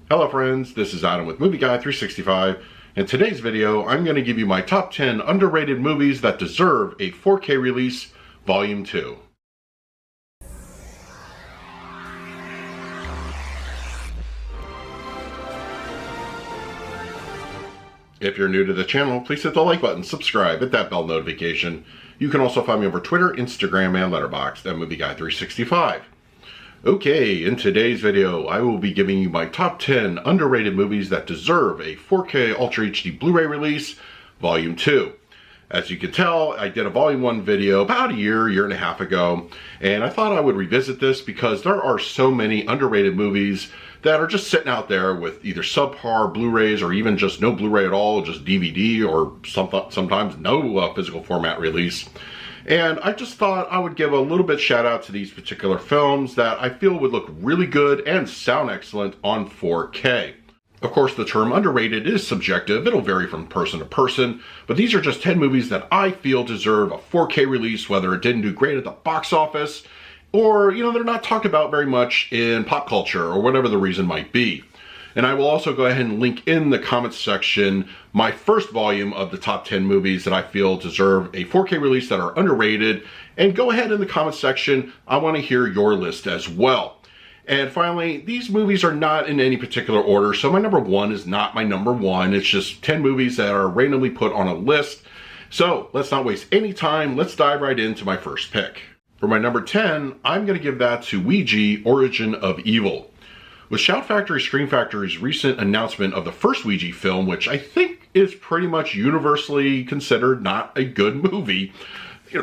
Hello friends, this is Adam with Movie Guy 365. In today's video, I'm going to give you my top 10 underrated movies that deserve a 4K release, Volume 2. If you're new to the channel, please hit the like button, subscribe, hit that bell notification. You can also find me over Twitter, Instagram, and Letterboxd at Movie Guy 365. Okay, in today's video, I will be giving you my top 10 underrated movies that deserve a 4K Ultra HD Blu Ray release, Volume 2. As you can tell, I did a Volume 1 video about a year and a half ago, and I thought I would revisit this because there are so many underrated movies that are just sitting out there with either subpar Blu-rays or even just no Blu-ray at all, just DVD or sometimes no physical format release. And I just thought I would give a little bit shout out to these particular films that I feel would look really good and sound excellent on 4K. Of course, the term underrated is subjective. It'll vary from person to person, but these are just 10 movies that I feel deserve a 4K release, whether it didn't do great at the box office or, they're not talked about very much in pop culture or whatever the reason might be. And I will also go ahead and link in the comments section my first volume of the top 10 movies that I feel deserve a 4K release that are underrated. And go ahead in the comments section. I want to hear your list as well. And finally, these movies are not in any particular order. So my number 1 is not my number 1. It's just 10 movies that are randomly put on a list. So let's not waste any time. Let's dive right into my first pick. For my number 10, I'm going to give that to Ouija, Origin of Evil. With Shout Factory Scream Factory's recent announcement of the first Ouija film, which I think is pretty much universally considered not a good movie,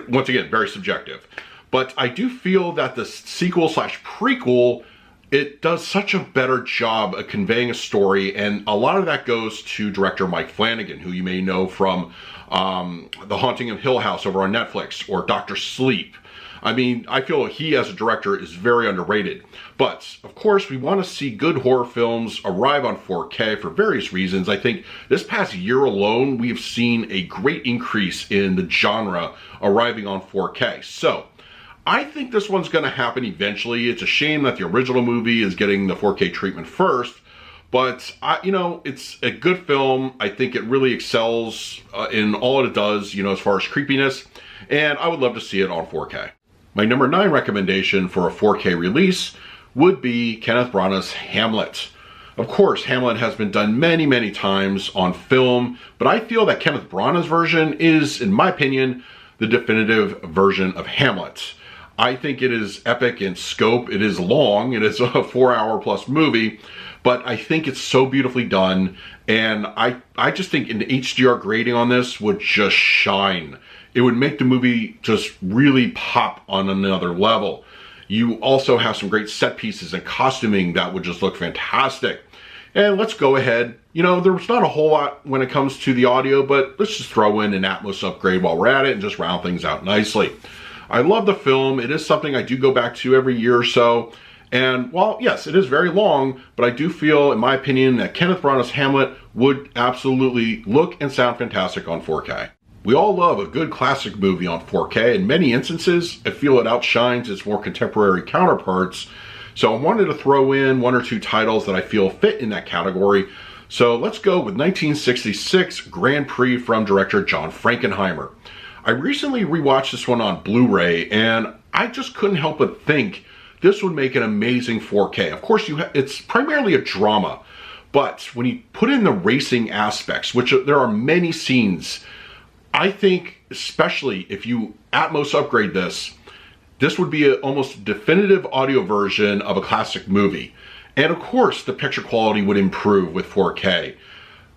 once again, very subjective. But I do feel that the sequel/prequel, it does such a better job of conveying a story, and a lot of that goes to director Mike Flanagan, who you may know from The Haunting of Hill House over on Netflix, or Dr. Sleep. I mean, I feel he as a director is very underrated. But, of course, we want to see good horror films arrive on 4K for various reasons. I think this past year alone, we've seen a great increase in the genre arriving on 4K. So, I think this one's going to happen eventually. It's a shame that the original movie is getting the 4K treatment first. But, it's a good film. I think it really excels in all it does, as far as creepiness. And I would love to see it on 4K. My number 9 recommendation for a 4K release would be Kenneth Branagh's Hamlet. Of course, Hamlet has been done many, many times on film, but I feel that Kenneth Branagh's version is, in my opinion, the definitive version of Hamlet. I think it is epic in scope. It is long. It is a 4-hour plus movie, but I think it's so beautifully done, and I just think an HDR grading on this would just shine. It would make the movie just really pop on another level. You also have some great set pieces and costuming that would just look fantastic. And let's go ahead. There's not a whole lot when it comes to the audio, but let's just throw in an Atmos upgrade while we're at it and just round things out nicely. I love the film. It is something I do go back to every year or so. And while, yes, it is very long, but I do feel, in my opinion, that Kenneth Branagh's Hamlet would absolutely look and sound fantastic on 4K. We all love a good classic movie on 4K. In many instances, I feel it outshines its more contemporary counterparts. So I wanted to throw in 1 or 2 titles that I feel fit in that category. So let's go with 1966 Grand Prix from director John Frankenheimer. I recently rewatched this one on Blu Ray, and I just couldn't help but think this would make an amazing 4K. Of course, it's primarily a drama, but when you put in the racing aspects, which there are many scenes, I think, especially if you Atmos upgrade this would be an almost definitive audio version of a classic movie. And of course, the picture quality would improve with 4K.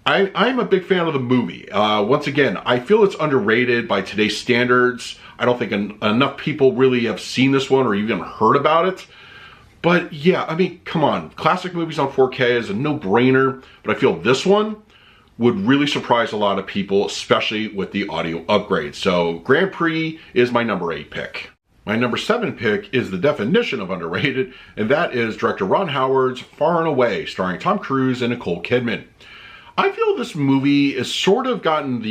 I'm a big fan of the movie. Once again, I feel it's underrated by today's standards. I don't think enough people really have seen this one or even heard about it. But yeah, I mean, come on. Classic movies on 4K is a no-brainer, but I feel this one would really surprise a lot of people, especially with the audio upgrade. So Grand Prix is my number 8 pick. My number 7 pick is the definition of underrated, and that is director Ron Howard's Far and Away, starring Tom Cruise and Nicole Kidman. I feel this movie has sort of gotten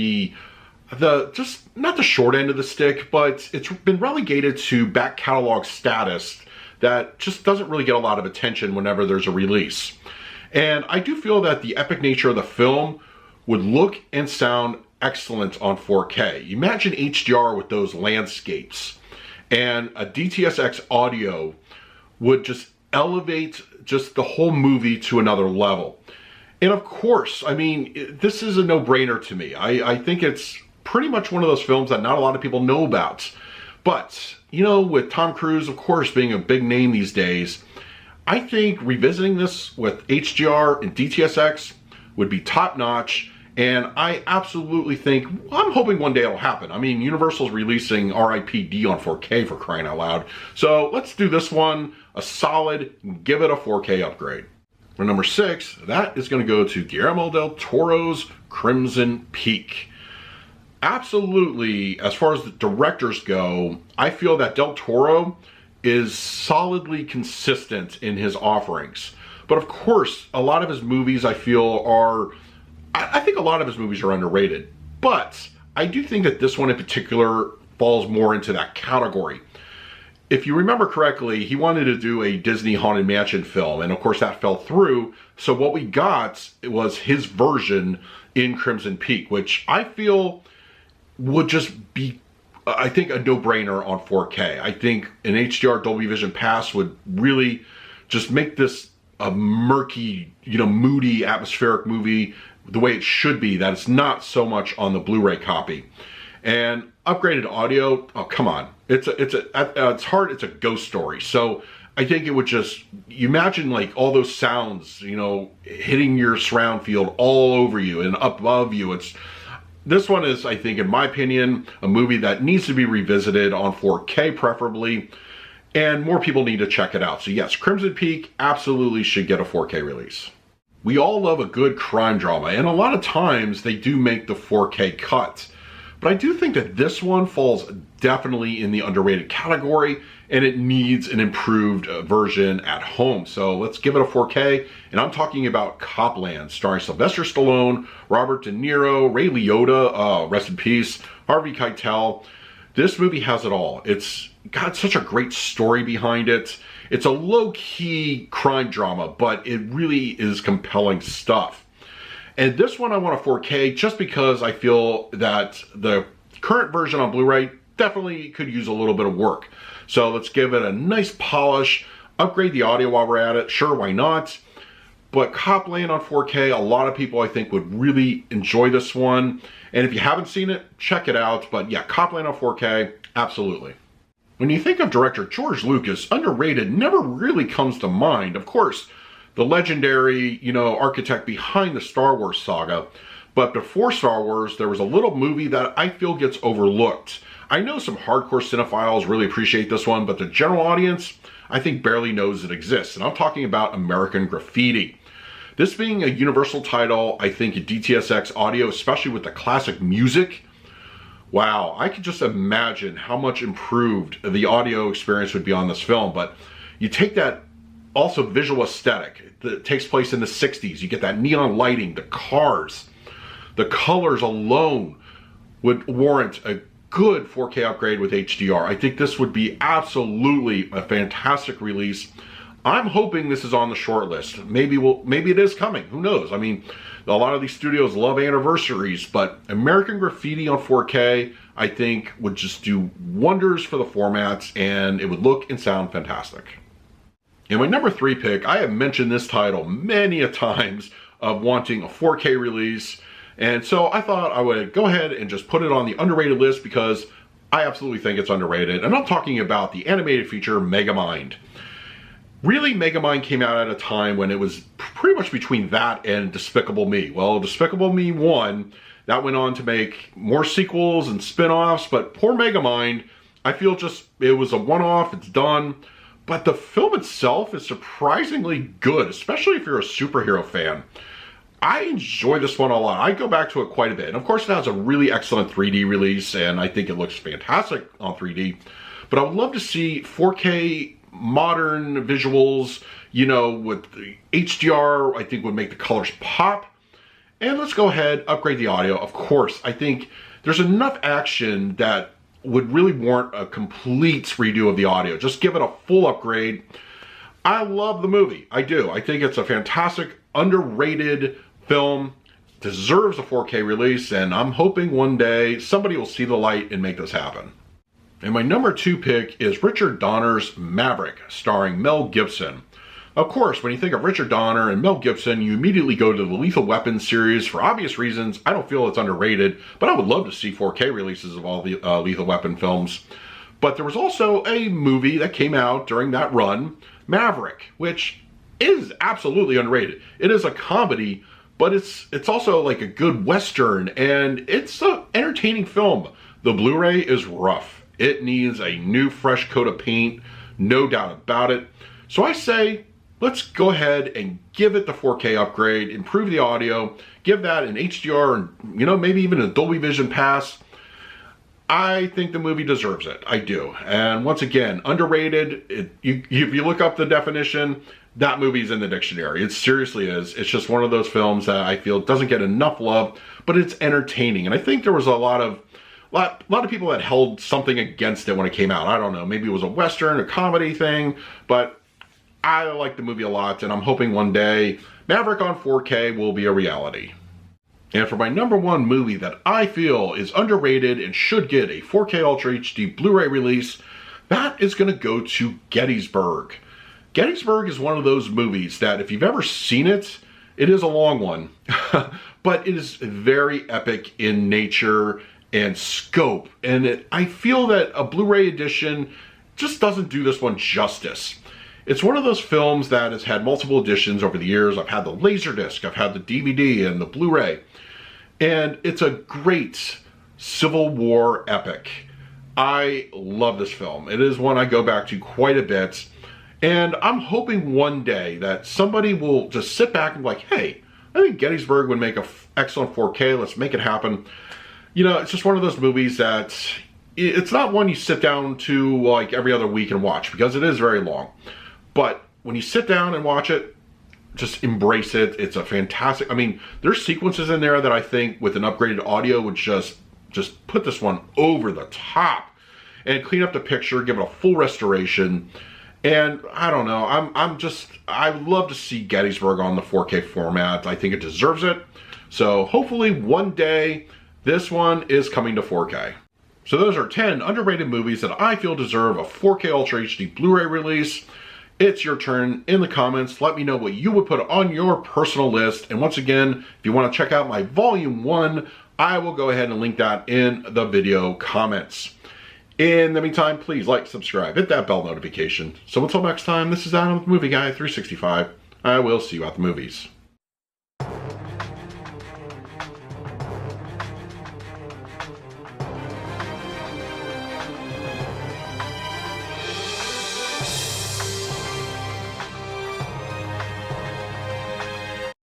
just not the short end of the stick, but it's been relegated to back catalog status that just doesn't really get a lot of attention whenever there's a release. And I do feel that the epic nature of the film would look and sound excellent on 4K. Imagine HDR with those landscapes, and a DTS:X audio would just elevate just the whole movie to another level. And of course, I mean, this is a no-brainer to me. I think it's pretty much one of those films that not a lot of people know about. But, you know, with Tom Cruise, of course, being a big name these days, I think revisiting this with HDR and DTS:X would be top-notch. And I absolutely think, I'm hoping one day it'll happen. I mean, Universal's releasing RIPD on 4K, for crying out loud. So let's do this one a solid, give it a 4K upgrade. For number 6, that is going to go to Guillermo del Toro's Crimson Peak. Absolutely, as far as the directors go, I feel that Del Toro is solidly consistent in his offerings. But of course, a lot of his movies I feel are, I think a lot of his movies are underrated. But I do think that this one in particular falls more into that category. If you remember correctly, he wanted to do a Disney Haunted Mansion film, and of course that fell through. So what we got was his version in Crimson Peak, which I feel would just be, I think, a no-brainer on 4K. I think an HDR Dolby Vision pass would really just make this a murky, you know, moody, atmospheric movie the way it should be, that it's not so much on the Blu Ray copy. And upgraded audio, oh come on, it's hard, it's a ghost story. So I think it would just, you imagine like all those sounds, you know, hitting your surround field all over you and up above you. This one is, I think, in my opinion, a movie that needs to be revisited on 4K preferably, and more people need to check it out. So yes, Crimson Peak absolutely should get a 4K release. We all love a good crime drama, and a lot of times they do make the 4K cut. But I do think that this one falls definitely in the underrated category, and it needs an improved version at home. So let's give it a 4K, and I'm talking about Copland, starring Sylvester Stallone, Robert De Niro, Ray Liotta, rest in peace, Harvey Keitel. This movie has it all. It's got such a great story behind it. It's a low-key crime drama, but it really is compelling stuff. And this one I want a 4K just because I feel that the current version on Blu Ray definitely could use a little bit of work. So let's give it a nice polish, upgrade the audio while we're at it. Sure, why not? But Copland on 4K, a lot of people I think would really enjoy this one. And if you haven't seen it, check it out. But yeah, Copland on 4K, absolutely. When you think of director George Lucas, underrated never really comes to mind. Of course, the legendary, you know, architect behind the Star Wars saga. But before Star Wars, there was a little movie that I feel gets overlooked. I know some hardcore cinephiles really appreciate this one, but the general audience, I think, barely knows it exists. And I'm talking about American Graffiti. This being a Universal title, I think a DTS:X audio, especially with the classic music, wow, I could just imagine how much improved the audio experience would be on this film. But you take that also visual aesthetic that takes place in the 60s. You get that neon lighting, the cars, the colors alone would warrant a good 4K upgrade with HDR. I think this would be absolutely a fantastic release. I'm hoping this is on the short list. Maybe it is coming. Who knows? I mean, a lot of these studios love anniversaries, but American Graffiti on 4K, I think, would just do wonders for the formats, and it would look and sound fantastic. In my number 3 pick, I have mentioned this title many a times of wanting a 4K release, and so I thought I would go ahead and just put it on the underrated list because I absolutely think it's underrated. And I'm talking about the animated feature Megamind. Really, Megamind came out at a time when it was pretty much between that and Despicable Me. Well, Despicable Me 1, that went on to make more sequels and spin-offs, but poor Megamind, I feel just, it was a one-off, it's done. But the film itself is surprisingly good, especially if you're a superhero fan. I enjoy this one a lot. I go back to it quite a bit. And of course it has a really excellent 3D release, and I think it looks fantastic on 3D. But I would love to see 4K modern visuals, you know, with the HDR, I think would make the colors pop. And let's go ahead, upgrade the audio. Of course, I think there's enough action that would really warrant a complete redo of the audio. Just give it a full upgrade. I love the movie. I do. I think it's a fantastic underrated film, deserves a 4K release, and I'm hoping one day somebody will see the light and make this happen. And my number 2 pick is Richard Donner's Maverick, starring Mel Gibson. Of course, when you think of Richard Donner and Mel Gibson, you immediately go to the Lethal Weapon series. For obvious reasons, I don't feel it's underrated, but I would love to see 4K releases of all the Lethal Weapon films. But there was also a movie that came out during that run, Maverick, which is absolutely underrated. It is a comedy, but it's also like a good Western, and it's an entertaining film. The Blu Ray is rough. It needs a new fresh coat of paint, no doubt about it. So I say, let's go ahead and give it the 4K upgrade, improve the audio, give that an HDR and, maybe even a Dolby Vision pass. I think the movie deserves it. I do. And once again, underrated. If you look up the definition, that movie's in the dictionary. It seriously is. It's just one of those films that I feel doesn't get enough love, but it's entertaining. And I think there was a lot of people that held something against it when it came out. I don't know. Maybe it was a Western, a comedy thing, but I like the movie a lot, and I'm hoping one day Maverick on 4K will be a reality. And for my number 1 movie that I feel is underrated and should get a 4K Ultra HD Blu-ray release, that is going to go to Gettysburg. Gettysburg is one of those movies that if you've ever seen it, it is a long one, but it is very epic in nature and scope. And I feel that a Blu-ray edition just doesn't do this one justice. It's one of those films that has had multiple editions over the years. I've had the Laserdisc, I've had the DVD and the Blu-ray. And it's a great Civil War epic. I love this film. It is one I go back to quite a bit. And I'm hoping one day that somebody will just sit back and be like, hey, I think Gettysburg would make an excellent 4K. Let's make it happen. It's just one of those movies that it's not one you sit down to like every other week and watch, because it is very long. But when you sit down and watch it, just embrace it. It's a fantastic, there's sequences in there that I think with an upgraded audio would just put this one over the top and clean up the picture, give it a full restoration. And I don't know, I love to see Gettysburg on the 4K format. I think it deserves it. So hopefully one day this one is coming to 4K. So those are 10 underrated movies that I feel deserve a 4K Ultra HD Blu-ray release. It's your turn in the comments. Let me know what you would put on your personal list. And once again, if you want to check out my Volume 1, I will go ahead and link that in the video comments. In the meantime, please like, subscribe, hit that bell notification. So until next time, this is Adam with Movie Guy 365. I will see you at the movies.